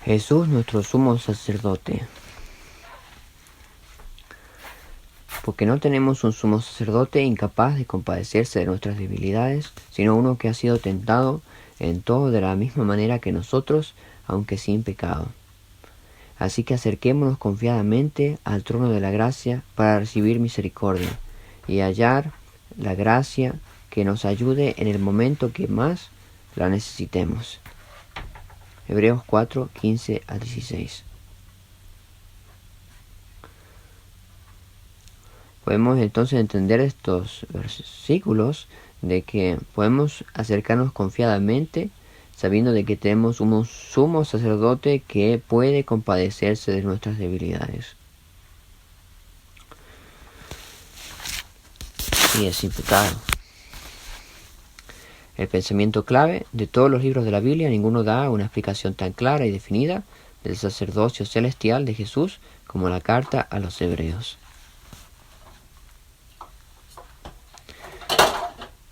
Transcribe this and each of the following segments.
Jesús, nuestro sumo sacerdote. Porque no tenemos un sumo sacerdote incapaz de compadecerse de nuestras debilidades, sino uno que ha sido tentado en todo de la misma manera que nosotros, aunque sin pecado. Así que acerquémonos confiadamente al trono de la gracia para recibir misericordia y hallar la gracia que nos ayude en el momento que más la necesitemos. Hebreos 4, 15 a 16. Podemos entonces entender estos versículos de que podemos acercarnos confiadamente sabiendo de que tenemos un sumo sacerdote que puede compadecerse de nuestras debilidades. Y es imputado. El pensamiento clave de todos los libros de la Biblia, ninguno da una explicación tan clara y definida del sacerdocio celestial de Jesús como la carta a los Hebreos.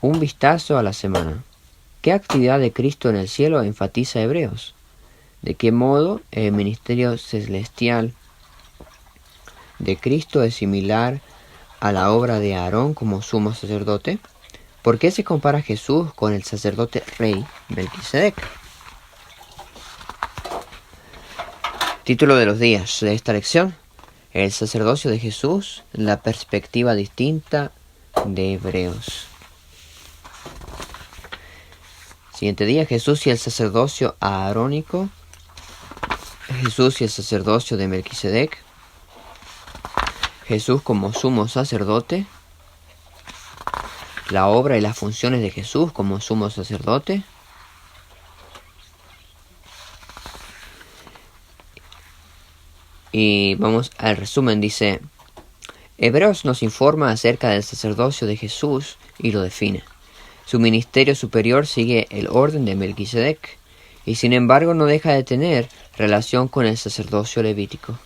Un vistazo a la semana. ¿Qué actividad de Cristo en el cielo enfatiza Hebreos? ¿De qué modo el ministerio celestial de Cristo es similar a la obra de Aarón como sumo sacerdote? ¿Por qué se compara Jesús con el sacerdote rey Melquisedec? Título de los días de esta lección: el sacerdocio de Jesús, la perspectiva distinta de Hebreos. Siguiente día: Jesús y el sacerdocio aarónico. Jesús y el sacerdocio de Melquisedec. Jesús como sumo sacerdote. La obra y las funciones de Jesús como sumo sacerdote. Y vamos al resumen. Dice: Hebreos nos informa acerca del sacerdocio de Jesús y lo define. Su ministerio superior sigue el orden de Melquisedec y sin embargo no deja de tener relación con el sacerdocio levítico.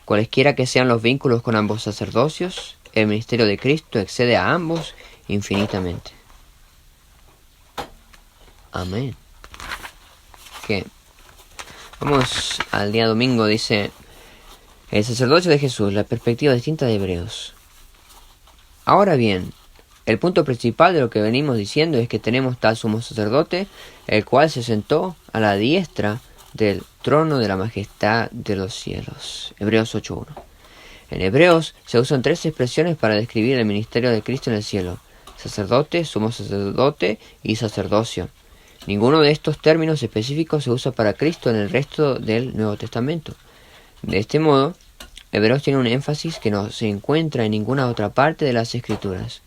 Cualesquiera que sean los vínculos con ambos sacerdocios, el ministerio de Cristo excede a ambos infinitamente. Amén. ¿Qué? Vamos al día domingo. Dice: el sacerdocio de Jesús, la perspectiva distinta de Hebreos. Ahora bien, el punto principal de lo que venimos diciendo es que tenemos tal sumo sacerdote, el cual se sentó a la diestra del trono de la majestad de los cielos. Hebreos 8.1. En Hebreos se usan tres expresiones para describir el ministerio de Cristo en el cielo: sacerdote, sumo sacerdote y sacerdocio. Ninguno de estos términos específicos se usa para Cristo en el resto del Nuevo Testamento. De este modo, Hebreos tiene un énfasis que no se encuentra en ninguna otra parte de las Escrituras.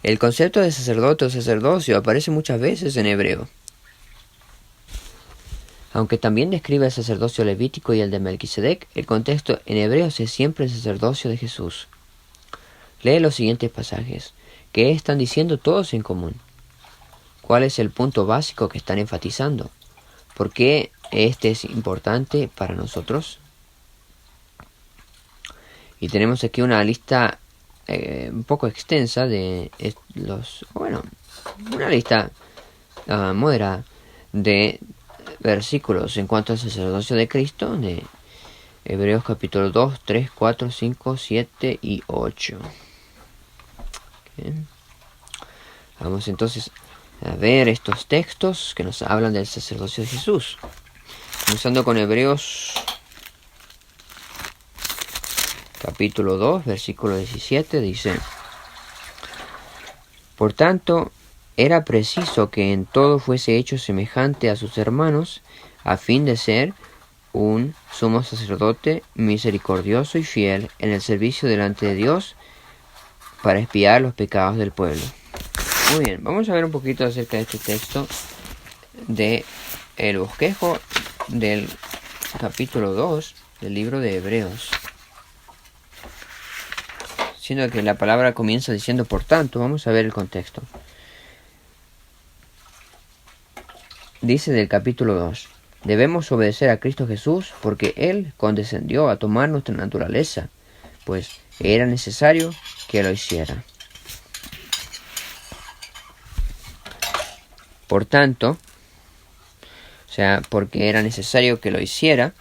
El concepto de sacerdote o sacerdocio aparece muchas veces en hebreo, aunque también describe el sacerdocio levítico y el de Melquisedec. El contexto en hebreos es siempre el sacerdocio de Jesús. Lee los siguientes pasajes. ¿Qué están diciendo todos en común? ¿Cuál es el punto básico que están enfatizando? ¿Por qué este es importante para nosotros? Y tenemos aquí una lista un poco extensa de una lista moderada de versículos en cuanto al sacerdocio de Cristo, de Hebreos capítulo 2, 3, 4, 5, 7 y 8. Bien. Vamos entonces a ver estos textos que nos hablan del sacerdocio de Jesús. Comenzando con Hebreos capítulo 2, versículo 17, dice: Por tanto, era preciso que en todo fuese hecho semejante a sus hermanos, a fin de ser un sumo sacerdote misericordioso y fiel en el servicio delante de Dios para expiar los pecados del pueblo. Muy bien, vamos a ver un poquito acerca de este texto de el bosquejo del capítulo 2 del libro de Hebreos. Siendo que la palabra comienza diciendo por tanto, vamos a ver el contexto. Dice del capítulo 2: debemos obedecer a Cristo Jesús porque Él condescendió a tomar nuestra naturaleza, pues era necesario que lo hiciera. Por tanto, sea, porque era necesario que lo hiciera,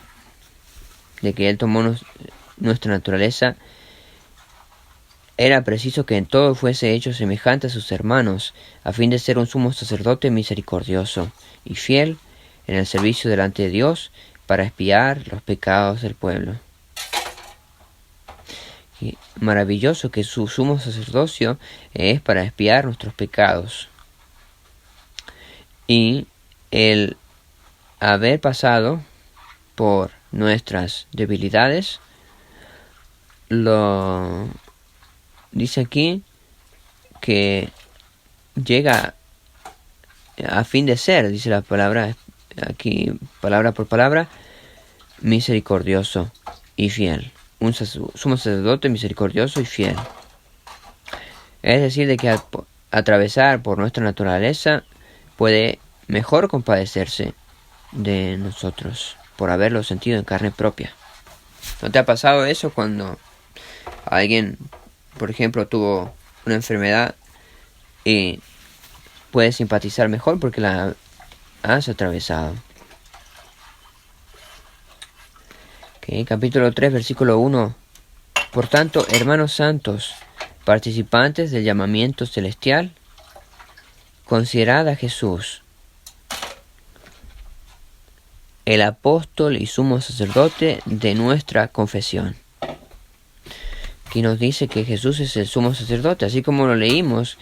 de que Él tomó nuestra naturaleza, era preciso que en todo fuese hecho semejante a sus hermanos, a fin de ser un sumo sacerdote misericordioso y fiel en el servicio delante de Dios para expiar los pecados del pueblo. Y maravilloso que su sumo sacerdocio es para expiar nuestros pecados. Y el haber pasado por nuestras debilidades, lo dice aquí que llega a fin de ser, dice la palabra aquí, palabra por palabra, misericordioso y fiel. Un sumo sacerdote misericordioso y fiel. Es decir, de que al atravesar por nuestra naturaleza puede mejor compadecerse de nosotros por haberlo sentido en carne propia. ¿No te ha pasado eso cuando alguien, por ejemplo, tuvo una enfermedad y puedes simpatizar mejor porque la has atravesado? Okay, capítulo 3, versículo 1. Por tanto, hermanos santos, participantes del llamamiento celestial, considerad a Jesús, el apóstol y sumo sacerdote de nuestra confesión. Aquí nos dice que Jesús es el sumo sacerdote, así como lo leímos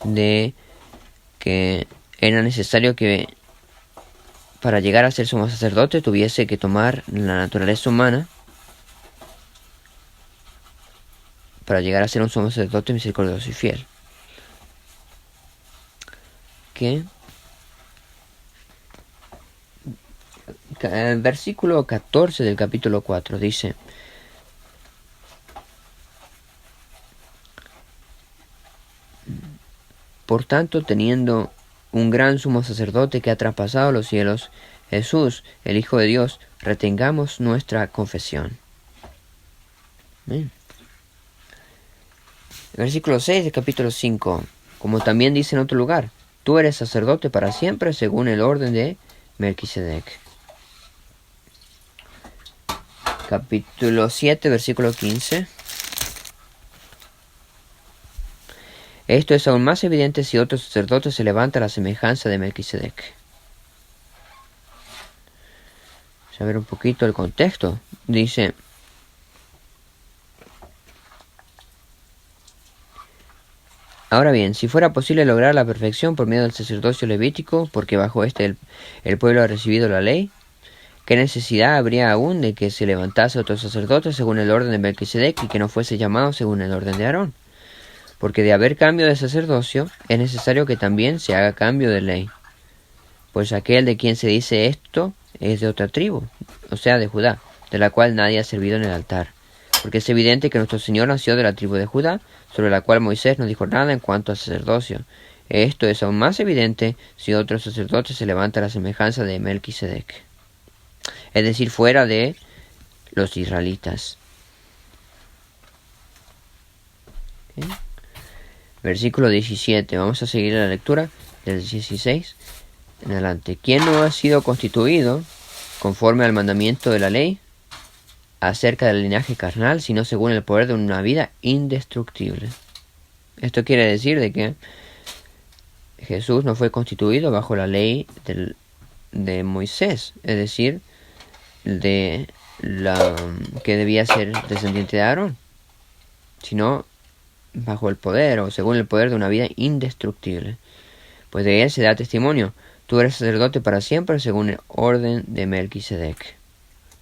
de que era necesario que para llegar a ser sumo sacerdote tuviese que tomar la naturaleza humana para llegar a ser un sumo sacerdote misericordioso y fiel. ¿Qué? El versículo 14 del capítulo 4 dice: por tanto, teniendo un gran sumo sacerdote que ha traspasado los cielos, Jesús, el Hijo de Dios, retengamos nuestra confesión. Amén. Versículo 6 del capítulo 5. Como también dice en otro lugar: tú eres sacerdote para siempre según el orden de Melquisedec. Capítulo 7, versículo 15. Esto es aún más evidente si otro sacerdote se levanta a la semejanza de Melquisedec. Vamos a ver un poquito el contexto. Dice: ahora bien, si fuera posible lograr la perfección por medio del sacerdocio levítico, porque bajo este el pueblo ha recibido la ley, ¿qué necesidad habría aún de que se levantase otro sacerdote según el orden de Melquisedec y que no fuese llamado según el orden de Aarón? Porque de haber cambio de sacerdocio, es necesario que también se haga cambio de ley. Pues aquel de quien se dice esto es de otra tribu, o sea, de Judá, de la cual nadie ha servido en el altar. Porque es evidente que nuestro Señor nació de la tribu de Judá, sobre la cual Moisés no dijo nada en cuanto al sacerdocio. Esto es aún más evidente si otro sacerdote se levanta a la semejanza de Melquisedec, es decir, fuera de los israelitas. ¿Okay? Versículo 17. Vamos a seguir la lectura del 16 en adelante. ¿Quién no ha sido constituido conforme al mandamiento de la ley acerca del linaje carnal, sino según el poder de una vida indestructible? Esto quiere decir de que Jesús no fue constituido bajo la ley de Moisés, es decir, de la que debía ser descendiente de Aarón, sino bajo el poder o según el poder de una vida indestructible. Pues de él se da testimonio: tú eres sacerdote para siempre según el orden de Melquisedec.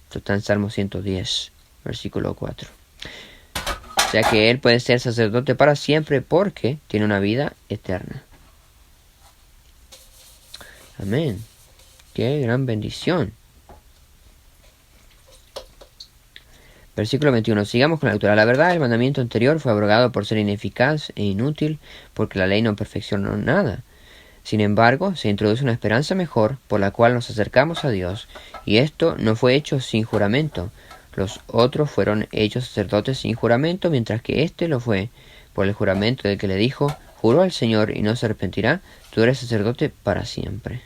Esto está en Salmo 110, versículo 4. O sea que él puede ser sacerdote para siempre porque tiene una vida eterna. Amén. Qué gran bendición. Versículo 21. Sigamos con la lectura. La verdad, el mandamiento anterior fue abrogado por ser ineficaz e inútil, porque la ley no perfeccionó nada. Sin embargo, se introduce una esperanza mejor, por la cual nos acercamos a Dios, y esto no fue hecho sin juramento. Los otros fueron hechos sacerdotes sin juramento, mientras que éste lo fue por el juramento del que le dijo: juró al Señor y no se arrepentirá, tú eres sacerdote para siempre.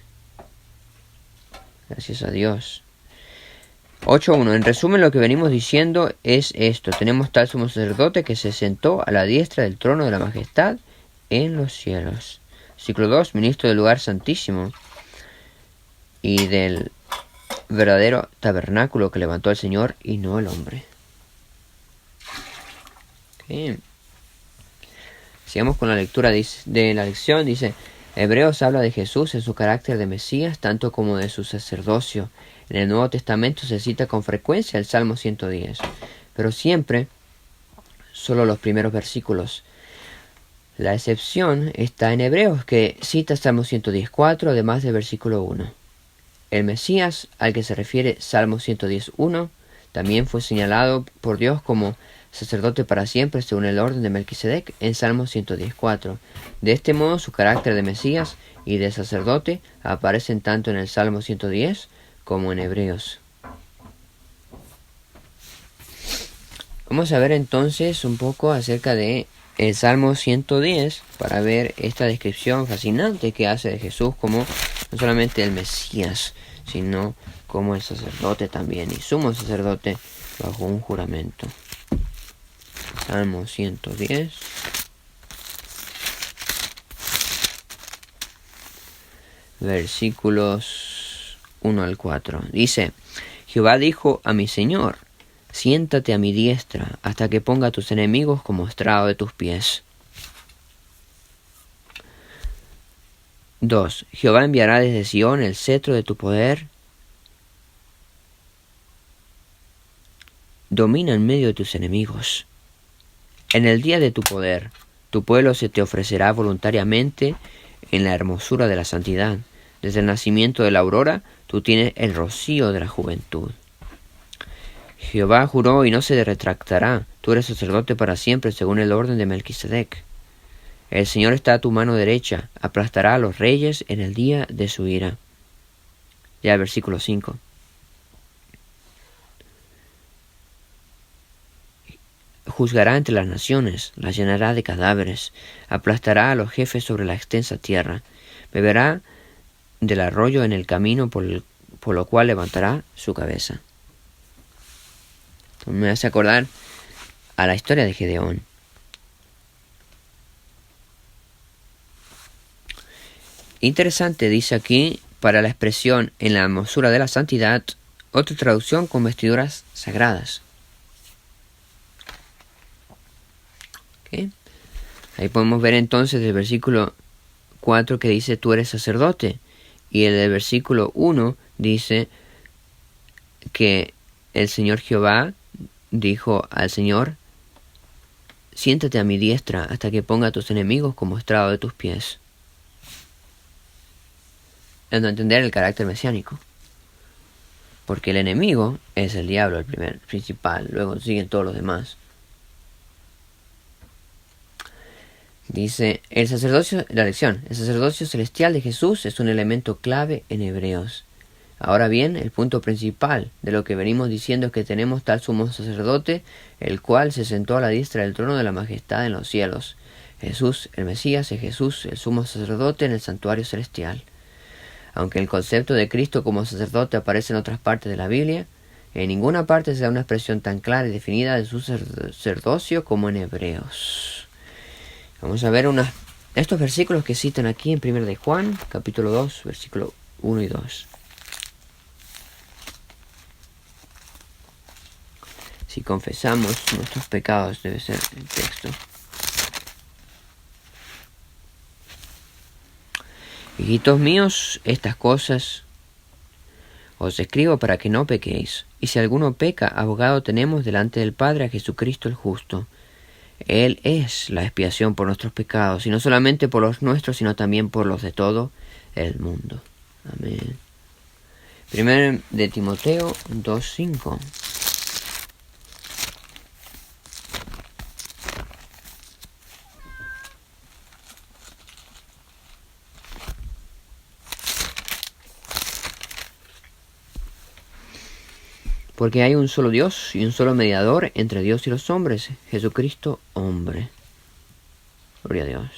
Gracias a Dios. 8.1. En resumen, lo que venimos diciendo es esto. Tenemos tal sumo sacerdote que se sentó a la diestra del trono de la majestad en los cielos. Versículo 2. Ministro del lugar santísimo y del verdadero tabernáculo que levantó el Señor y no el hombre. Okay. Sigamos con la lectura de la lección. Dice: Hebreos habla de Jesús en su carácter de Mesías, tanto como de su sacerdocio. En el Nuevo Testamento se cita con frecuencia el Salmo 110, pero siempre solo los primeros versículos. La excepción está en Hebreos, que cita Salmo 110.4, además del versículo 1. El Mesías, al que se refiere Salmo 110.1, también fue señalado por Dios como sacerdote para siempre según el orden de Melquisedec en Salmo 110.4. De este modo, su carácter de Mesías y de sacerdote aparecen tanto en el Salmo 110 como en Hebreos. Vamos a ver entonces un poco acerca de el Salmo 110 para ver esta descripción fascinante que hace de Jesús como no solamente el Mesías, sino como el sacerdote también, y sumo sacerdote bajo un juramento. Salmo 110. Versículos 1 al 4. Dice: Jehová dijo a mi Señor: siéntate a mi diestra hasta que ponga a tus enemigos como estrado de tus pies. 2. Jehová enviará desde Sión el cetro de tu poder. Domina en medio de tus enemigos. En el día de tu poder, tu pueblo se te ofrecerá voluntariamente en la hermosura de la santidad. Desde el nacimiento de la aurora, tú tienes el rocío de la juventud. Jehová juró y no se retractará. Tú eres sacerdote para siempre según el orden de Melquisedec. El Señor está a tu mano derecha, aplastará a los reyes en el día de su ira. Ya el versículo 5. Juzgará entre las naciones, las llenará de cadáveres, aplastará a los jefes sobre la extensa tierra, beberá del arroyo en el camino por lo cual levantará su cabeza. Me hace acordar a la historia de Gedeón. Interesante, dice aquí, para la expresión en la hermosura de la santidad, otra traducción con vestiduras sagradas. ¿Okay? Ahí podemos ver entonces el versículo 4 que dice: tú eres sacerdote. Y el del versículo 1 dice que el Señor Jehová dijo al Señor: siéntate a mi diestra hasta que ponga a tus enemigos como estrado de tus pies. Dando a entender el carácter mesiánico. Porque el enemigo es el diablo, el principal. Luego siguen todos los demás. Dice, el sacerdocio celestial de Jesús es un elemento clave en Hebreos. Ahora bien, el punto principal de lo que venimos diciendo es que tenemos tal sumo sacerdote, el cual se sentó a la diestra del trono de la majestad en los cielos. Jesús, el Mesías, es Jesús, el sumo sacerdote en el santuario celestial. Aunque el concepto de Cristo como sacerdote aparece en otras partes de la Biblia, en ninguna parte se da una expresión tan clara y definida de su sacerdocio como en Hebreos. Vamos a ver estos versículos que citan aquí en 1 de Juan, capítulo 2, versículo 1 y 2. Si confesamos nuestros pecados, debe ser el texto. Hijitos míos, estas cosas os escribo para que no pequéis. Y si alguno peca, abogado tenemos delante del Padre a Jesucristo el justo. Él es la expiación por nuestros pecados, y no solamente por los nuestros, sino también por los de todo el mundo. Amén. 1 de Timoteo 2:5. Porque hay un solo Dios y un solo mediador entre Dios y los hombres, Jesucristo hombre. Gloria a Dios.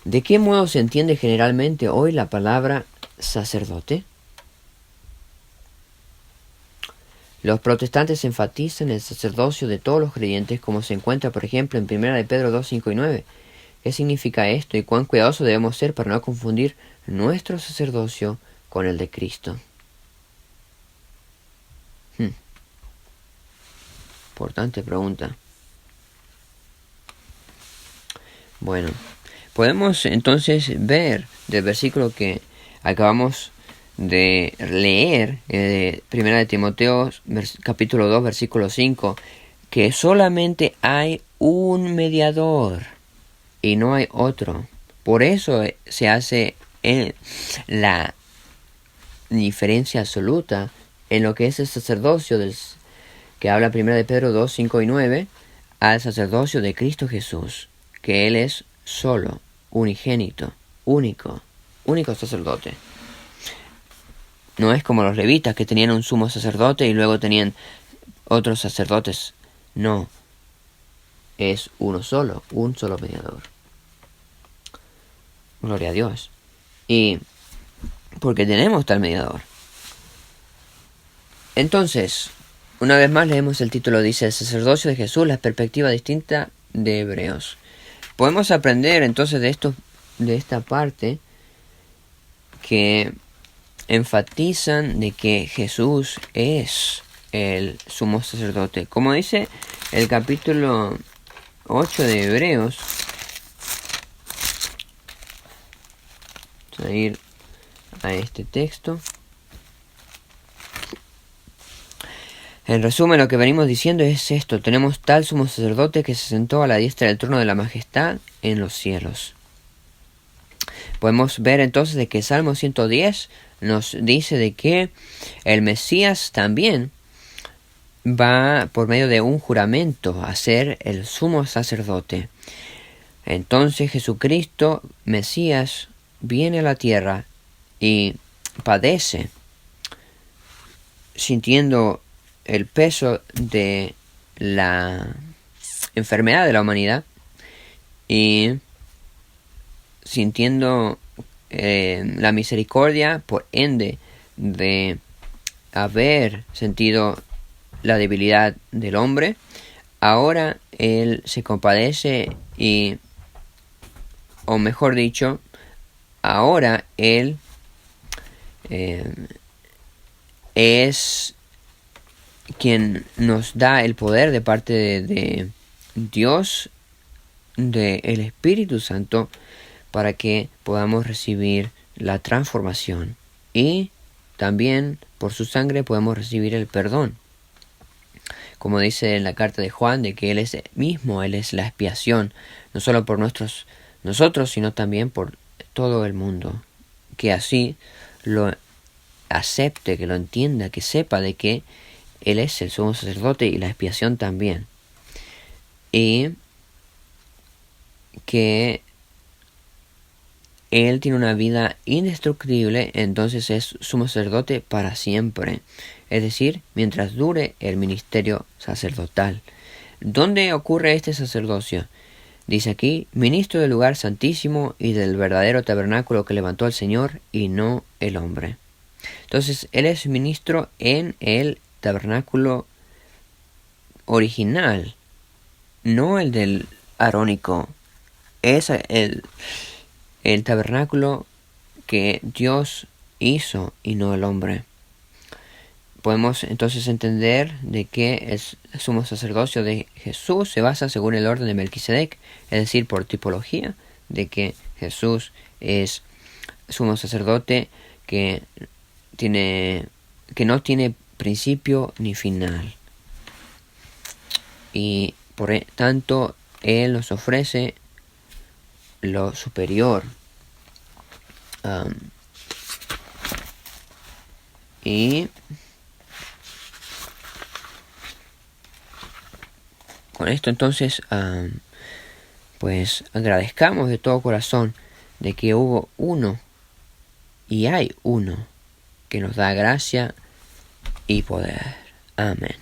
¿De qué modo se entiende generalmente hoy la palabra sacerdote? Los protestantes enfatizan el sacerdocio de todos los creyentes, como se encuentra, por ejemplo, en 1 de Pedro 2, 5 y 9. ¿Qué significa esto y cuán cuidadosos debemos ser para no confundir nuestro sacerdocio con el de Cristo? Importante pregunta. Bueno, podemos entonces ver del versículo que acabamos de leer, de 1 de Timoteo, capítulo 2, versículo 5, que solamente hay un mediador y no hay otro. Por eso se hace la diferencia absoluta en lo que es el sacerdocio que habla 1 de Pedro 2, 5 y 9, al sacerdocio de Cristo Jesús, que Él es solo, unigénito, único sacerdote. No es como los levitas que tenían un sumo sacerdote y luego tenían otros sacerdotes. No, es uno solo, un solo mediador. Gloria a Dios. Y porque tenemos tal mediador. Entonces, una vez más leemos el título, dice el sacerdocio de Jesús, la perspectiva distinta de Hebreos. Podemos aprender entonces de esta parte que enfatizan de que Jesús es el sumo sacerdote. Como dice el capítulo 8 de Hebreos, vamos a ir a este texto. En resumen, lo que venimos diciendo es esto: tenemos tal sumo sacerdote que se sentó a la diestra del trono de la majestad en los cielos. Podemos ver entonces de que Salmo 110 nos dice de que el Mesías también va por medio de un juramento a ser el sumo sacerdote. Entonces Jesucristo, Mesías, viene a la tierra y padece, sintiendo el peso de la enfermedad de la humanidad y sintiendo la misericordia, por ende, de haber sentido la debilidad del hombre. Ahora Él se compadece y, o mejor dicho, ahora Él es quien nos da el poder de parte de Dios, del Espíritu Santo, para que podamos recibir la transformación. Y también por su sangre podemos recibir el perdón. Como dice en la carta de Juan, de que Él es mismo, Él es la expiación, no solo por nosotros, sino también por todo el mundo. Que así lo acepte, que lo entienda, que sepa de que Él es el sumo sacerdote y la expiación también. Y que Él tiene una vida indestructible, entonces es sumo sacerdote para siempre. Es decir, mientras dure el ministerio sacerdotal. ¿Dónde ocurre este sacerdocio? Dice aquí, ministro del lugar santísimo y del verdadero tabernáculo que levantó el Señor y no el hombre. Entonces, Él es ministro en el tabernáculo original, no el del arónico. Es el tabernáculo que Dios hizo y no el hombre. Podemos entonces entender de que el sumo sacerdocio de Jesús se basa según el orden de Melquisedec, es decir, por tipología, de que Jesús es sumo sacerdote que no tiene principio ni final. Y por tanto, Él nos ofrece lo superior. Y con esto entonces, pues agradezcamos de todo corazón de que hubo uno y hay uno que nos da gracia y poder. Amén.